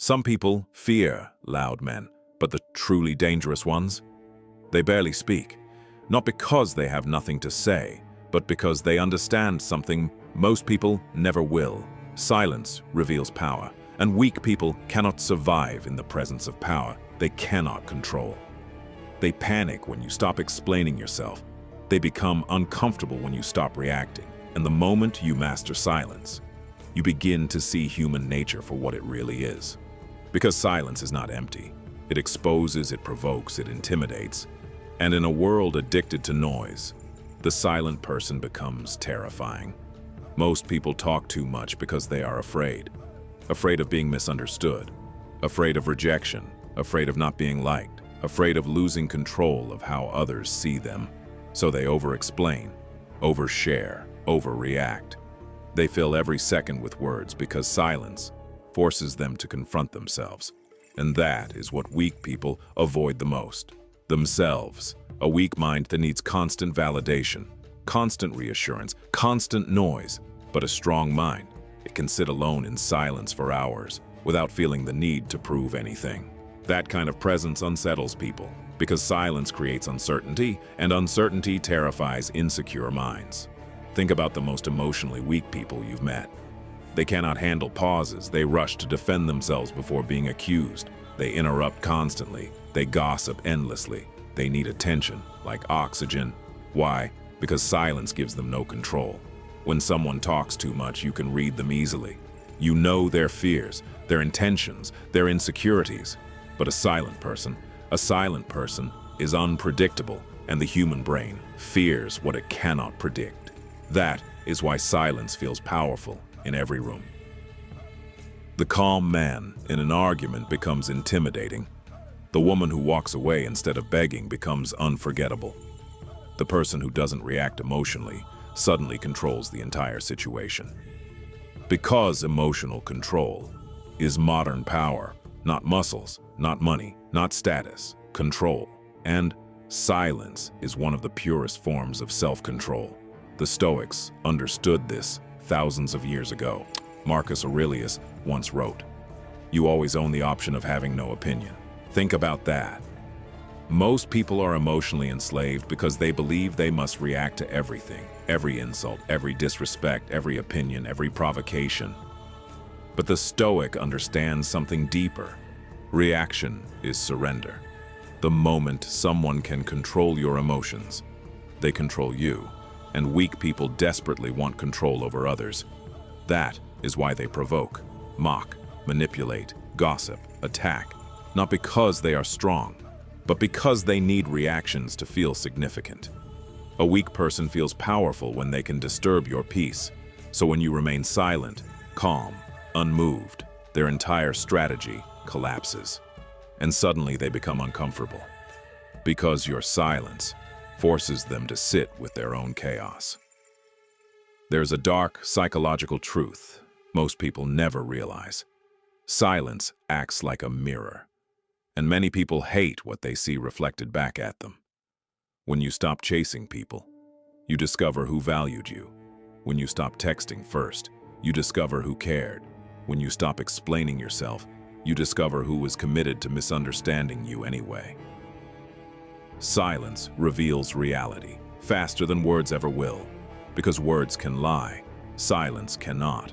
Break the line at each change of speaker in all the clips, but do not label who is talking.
Some people fear loud men, but the truly dangerous ones? They barely speak, not because they have nothing to say, but because they understand something most people never will. Silence reveals power, and weak people cannot survive in the presence of power they cannot control. They panic when you stop explaining yourself. They become uncomfortable when you stop reacting. And the moment you master silence, you begin to see human nature for what it really is. Because silence is not empty. It exposes, it provokes, it intimidates. And in a world addicted to noise, the silent person becomes terrifying. Most people talk too much because they are afraid. Afraid of being misunderstood. Afraid of rejection. Afraid of not being liked. Afraid of losing control of how others see them. So they over-explain, overshare, overreact. They fill every second with words because silence forces them to confront themselves. And that is what weak people avoid the most. Themselves. A weak mind that needs constant validation, constant reassurance, constant noise. But a strong mind, it can sit alone in silence for hours without feeling the need to prove anything. That kind of presence unsettles people because silence creates uncertainty, and uncertainty terrifies insecure minds. Think about the most emotionally weak people you've met. They cannot handle pauses. They rush to defend themselves before being accused. They interrupt constantly. They gossip endlessly. They need attention, like oxygen. Why? Because silence gives them no control. When someone talks too much, you can read them easily. You know their fears, their intentions, their insecurities. But a silent person is unpredictable, and the human brain fears what it cannot predict. That is why silence feels powerful in every room. The calm man in an argument becomes intimidating. The woman who walks away instead of begging becomes unforgettable. The person who doesn't react emotionally suddenly controls the entire situation. Because emotional control is modern power, not muscles, not money, not status, control. And silence is one of the purest forms of self-control. The Stoics understood this thousands of years ago. Marcus Aurelius once wrote, "You always own the option of having no opinion." Think about that. Most people are emotionally enslaved because they believe they must react to everything, every insult, every disrespect, every opinion, every provocation. But the Stoic understands something deeper. Reaction is surrender. The moment someone can control your emotions, they control you. And weak people desperately want control over others. That is why they provoke, mock, manipulate, gossip, attack. Not because they are strong, but because they need reactions to feel significant. A weak person feels powerful when they can disturb your peace. So when you remain silent, calm, unmoved, their entire strategy collapses. And suddenly they become uncomfortable. Because your silence forces them to sit with their own chaos. There's a dark psychological truth most people never realize. Silence acts like a mirror, and many people hate what they see reflected back at them. When you stop chasing people, you discover who valued you. When you stop texting first, you discover who cared. When you stop explaining yourself, you discover who was committed to misunderstanding you anyway. Silence reveals reality faster than words ever will, because words can lie, silence cannot.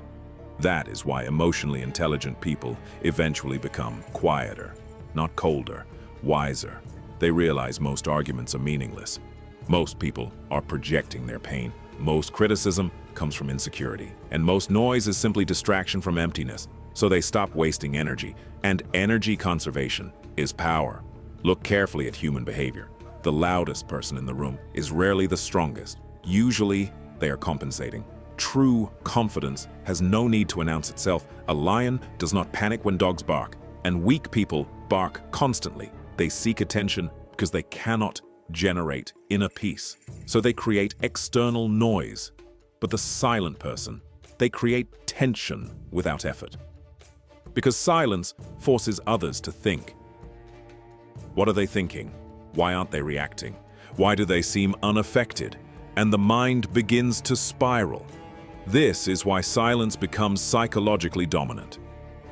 That is why emotionally intelligent people eventually become quieter, not colder, wiser. They realize most arguments are meaningless. Most people are projecting their pain. Most criticism comes from insecurity, and most noise is simply distraction from emptiness. So they stop wasting energy, and energy conservation is power. Look carefully at human behavior. The loudest person in the room is rarely the strongest. Usually, they are compensating. True confidence has no need to announce itself. A lion does not panic when dogs bark, and weak people bark constantly. They seek attention because they cannot generate inner peace. So they create external noise. But the silent person, they create tension without effort. Because silence forces others to think. What are they thinking? Why aren't they reacting? Why do they seem unaffected? And the mind begins to spiral. This is why silence becomes psychologically dominant.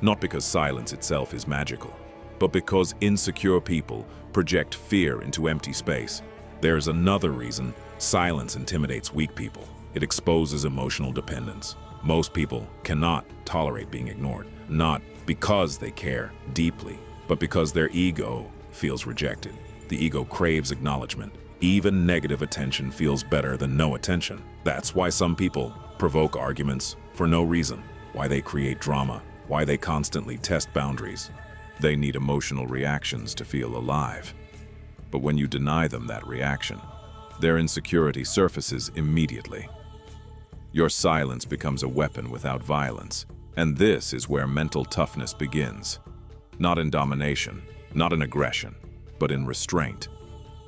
not because silence itself is magical, but because insecure people project fear into empty space. There is another reason silence intimidates weak people. It exposes emotional dependence. Most people cannot tolerate being ignored, not because they care deeply, but because their ego feels rejected. The ego craves acknowledgement. Even negative attention feels better than no attention. That's why some people provoke arguments for no reason, why they create drama, why they constantly test boundaries. They need emotional reactions to feel alive. But when you deny them that reaction, their insecurity surfaces immediately. Your silence becomes a weapon without violence, and this is where mental toughness begins. Not in domination, not in aggression, but in restraint.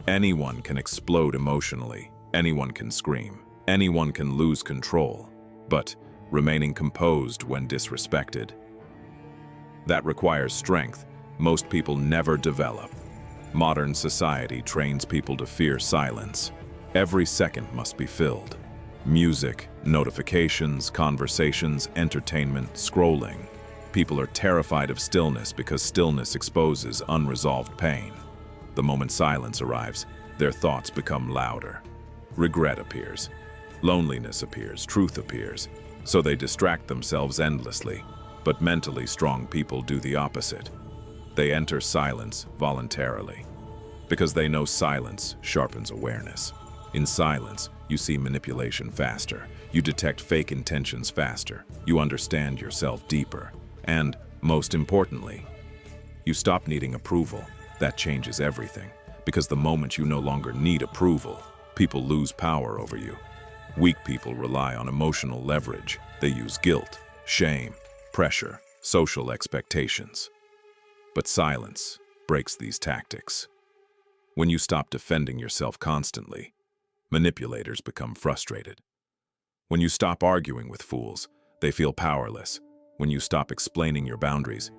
Anyone can explode emotionally, anyone can scream, anyone can lose control, but remaining composed when disrespected. That requires strength most people never develop. Modern society trains people to fear silence. Every second must be filled. Music, notifications, conversations, entertainment, scrolling. People are terrified of stillness because stillness exposes unresolved pain. The moment silence arrives, their thoughts become louder. Regret appears. Loneliness appears. Truth appears. So they distract themselves endlessly. But mentally strong people do the opposite. They enter silence voluntarily. Because they know silence sharpens awareness. In silence, you see manipulation faster. You detect fake intentions faster. You understand yourself deeper. And, most importantly, you stop needing approval. That changes everything. Because the moment you no longer need approval, people lose power over you. Weak people rely on emotional leverage. They use guilt, shame, pressure, social expectations. But silence breaks these tactics. When you stop defending yourself constantly, manipulators become frustrated. When you stop arguing with fools, they feel powerless. When you stop explaining your boundaries,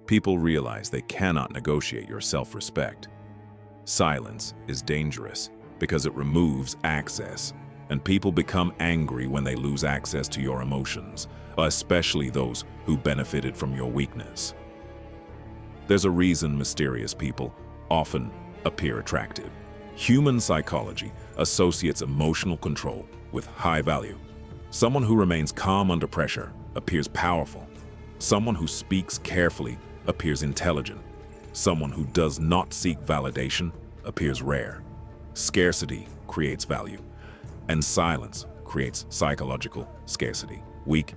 people realize they cannot negotiate your self-respect. Silence is dangerous because it removes access, and people become angry when they lose access to your emotions, especially those who benefited from your weakness. There's a reason mysterious people often appear attractive. Human psychology associates emotional control with high value. Someone who remains calm under pressure appears powerful. Someone who speaks carefully appears intelligent. Someone who does not seek validation appears rare. Scarcity creates value, and silence creates psychological scarcity. Weak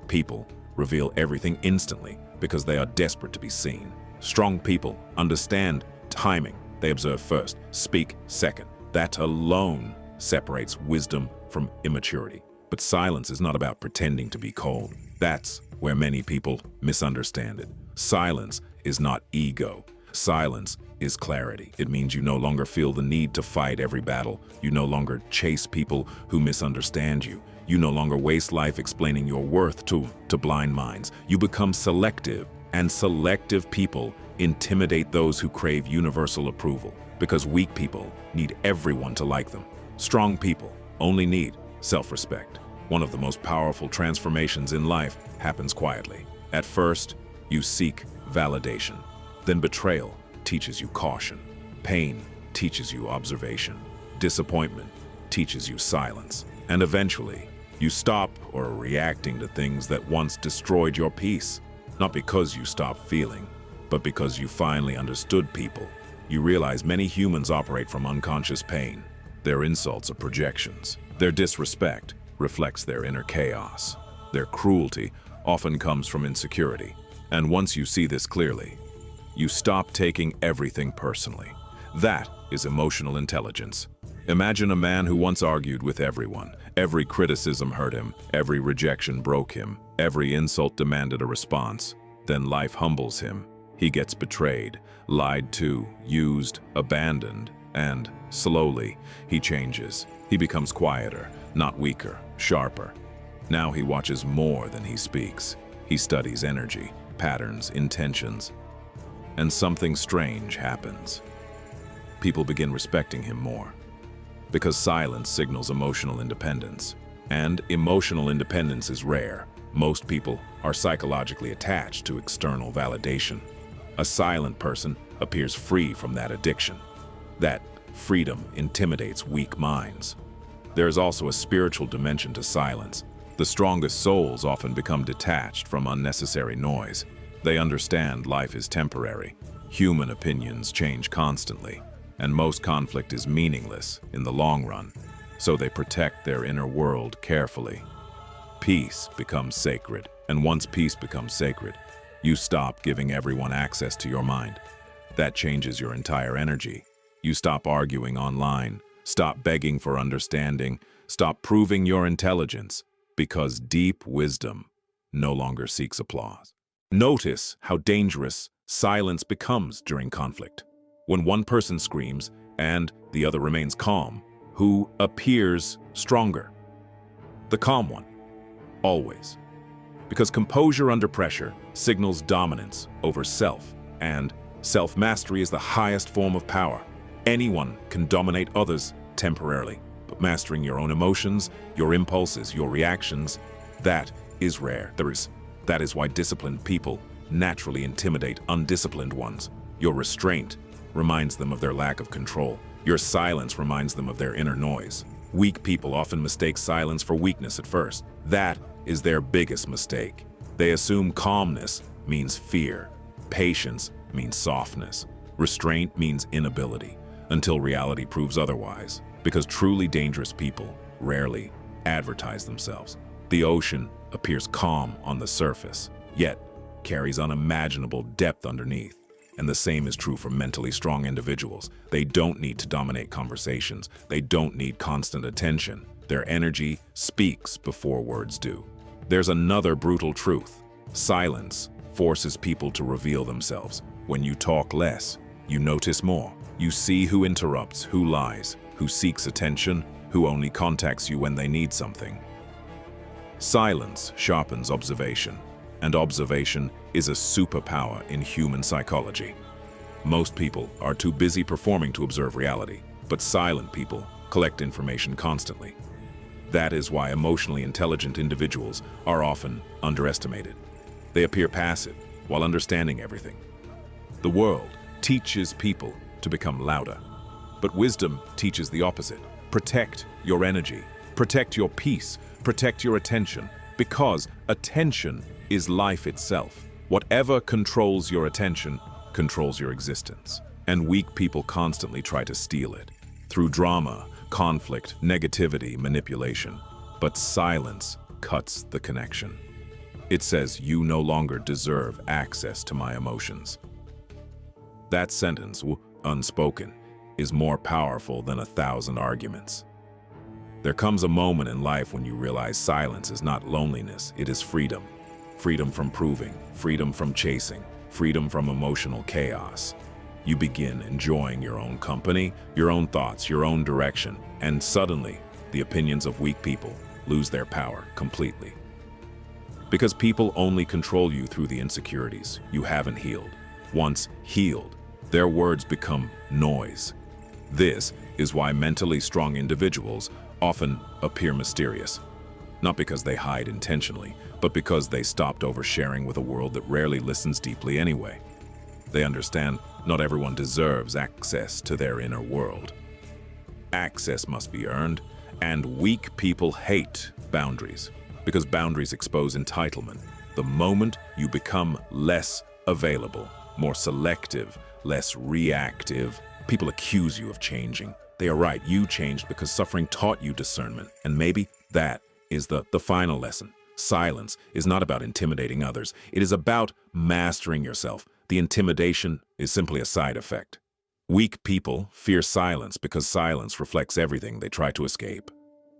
people reveal everything instantly because they are desperate to be seen. Strong people understand timing. They observe first, speak second. That alone separates wisdom from immaturity. But silence is not about pretending to be cold. That's where many people misunderstand it. Silence is not ego. Silence is clarity. It means you no longer feel the need to fight every battle. You no longer chase people who misunderstand you. You no longer waste life explaining your worth to blind minds. You become selective, and selective people intimidate those who crave universal approval, because weak people need everyone to like them. Strong people only need self-respect. One of the most powerful transformations in life happens quietly. At first, you seek validation. Then betrayal teaches you caution. Pain teaches you observation. Disappointment teaches you silence. And eventually, you stop or reacting to things that once destroyed your peace. Not because you stopped feeling, but because you finally understood people. You realize many humans operate from unconscious pain. Their insults are projections. Their disrespect reflects their inner chaos. Their cruelty often comes from insecurity. And once you see this clearly, you stop taking everything personally. That is emotional intelligence. Imagine a man who once argued with everyone. Every criticism hurt him. Every rejection broke him. Every insult demanded a response. Then life humbles him. He gets betrayed, lied to, used, abandoned, and slowly he changes. He becomes quieter, not weaker, sharper. Now he watches more than he speaks. He studies energy, patterns, intentions, and something strange happens. People begin respecting him more, because silence signals emotional independence. And emotional independence is rare. Most people are psychologically attached to external validation. A silent person appears free from that addiction. That freedom intimidates weak minds. There is also a spiritual dimension to silence. The strongest souls often become detached from unnecessary noise. They understand life is temporary. Human opinions change constantly, and most conflict is meaningless in the long run, so they protect their inner world carefully. Peace becomes sacred, and once peace becomes sacred, you stop giving everyone access to your mind. That changes your entire energy. You stop arguing online, stop begging for understanding, stop proving your intelligence, because deep wisdom no longer seeks applause. Notice how dangerous silence becomes during conflict. When one person screams and the other remains calm, who appears stronger? The calm one, always. Because composure under pressure signals dominance over self, and self-mastery is the highest form of power. Anyone can dominate others temporarily, but mastering your own emotions, your impulses, your reactions, that is rare. That is why disciplined people naturally intimidate undisciplined ones. Your restraint reminds them of their lack of control. Your silence reminds them of their inner noise. Weak people often mistake silence for weakness at first. That is their biggest mistake. They assume calmness means fear, patience means softness, restraint means inability, until reality proves otherwise. Because truly dangerous people rarely advertise themselves. The ocean appears calm on the surface, yet carries unimaginable depth underneath. And the same is true for mentally strong individuals. They don't need to dominate conversations. They don't need constant attention. Their energy speaks before words do. There's another brutal truth. Silence forces people to reveal themselves. When you talk less, you notice more. You see who interrupts, who lies, who seeks attention, who only contacts you when they need something. Silence sharpens observation, and observation is a superpower in human psychology. Most people are too busy performing to observe reality, but silent people collect information constantly. That is why emotionally intelligent individuals are often underestimated. They appear passive while understanding everything. The world teaches people to become louder, but wisdom teaches the opposite. Protect your energy, protect your peace, protect your attention, because attention is life itself. Whatever controls your attention controls your existence, and weak people constantly try to steal it through drama, conflict, negativity, manipulation. But silence cuts the connection. It says, "You no longer deserve access to my emotions." That sentence, unspoken, is more powerful than 1,000 arguments. There comes a moment in life when you realize silence is not loneliness, it is freedom. Freedom from proving, freedom from chasing, freedom from emotional chaos. You begin enjoying your own company, your own thoughts, your own direction, and suddenly, the opinions of weak people lose their power completely. Because people only control you through the insecurities you haven't healed. Once healed, their words become noise. This is why mentally strong individuals often appear mysterious. Not because they hide intentionally, but because they stopped oversharing with a world that rarely listens deeply anyway. They understand not everyone deserves access to their inner world. Access must be earned, and weak people hate boundaries, because boundaries expose entitlement. The moment you become less available, more selective, less reactive, people accuse you of changing. They are right, you changed because suffering taught you discernment, and maybe that is the final lesson. Silence is not about intimidating others. It is about mastering yourself. The intimidation is simply a side effect. Weak people fear silence because silence reflects everything they try to escape.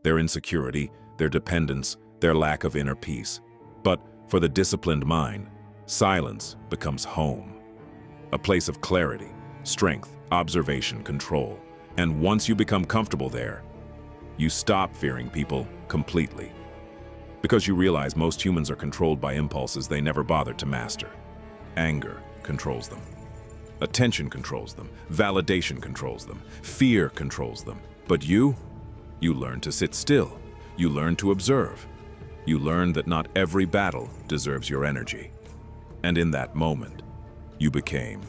Their insecurity, their dependence, their lack of inner peace. But for the disciplined mind, silence becomes home. A place of clarity, strength, observation, control. And once you become comfortable there, you stop fearing people completely. Because you realize most humans are controlled by impulses they never bothered to master. Anger controls them. Attention controls them. Validation controls them. Fear controls them. But you learn to sit still. You learn to observe. You learned that not every battle deserves your energy. And in that moment, you became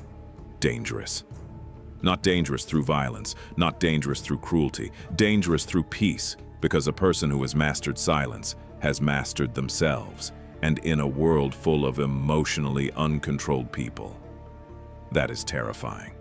dangerous. Not dangerous through violence, not dangerous through cruelty, dangerous through peace, because a person who has mastered silence has mastered themselves, and in a world full of emotionally uncontrolled people. That is terrifying.